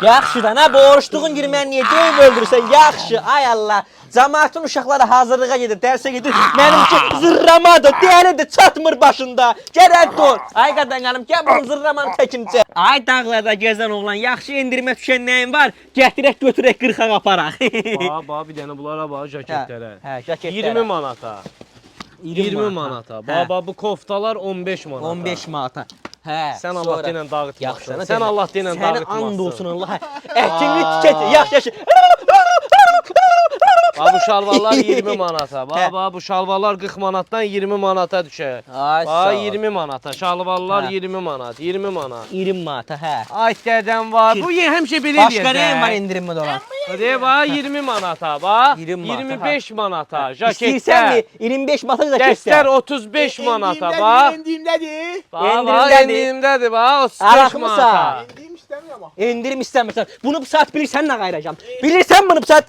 Yaxşı da, nə borçluğun girməni niyə döyüb öldürürsən? Yaxşı, ay Allah. Cəmaatın uşaqları hazırlığa gedir, dərsə gedir. Mənimki zırramadır, deyənidir, çatmır başında. Gərək dur. Ay qadan qanım, gəl bunun zırramanı çəkincə. Ay dağlarda gəzən oğlan, yaxşı endirmə düşən nəyin var? Gətirək, götürək, 40-a qaparaq. Bax, bir dənə bunlara bax, jaketlərə. Hə, jaketlərə. 20 manata. 20 manata. Bax, bu koftalar 15 manata. 15 manata. Hə. Sən Allah deyilən dağıtmazsın. Yaxşı, Sən Allah deyilən dağıtmazsın. Səni and olsun Allah. Ətini tükət. Yaxşı. Bax, bu şalvarlar 20 manata. Bax, bu şalvarlar 40 manatdan 20 manata düşər. Bax, 20 manata. Şalvarlar 20 manat. 20 manat. 20 manata, hə. Ay dədəm var. Bu həmişə belə deyəcək. Başqa nəyim var endirimli olan? Deyə bax, 20 manata. Bax, 20 manata, 25 manata. İstəyirsən Jaketlər. 25 manata da Dəstər kəssən. 35 manata. Bax. Endiyimdədir. Bax, endiyimdədir. Bax, 35 Araqmısan? manata. Endiyim istəmirəm axı. Endirim istəmirsən. Bunu bu saat bilirsən nə qayıracam? Bilirsən bunu bu saat?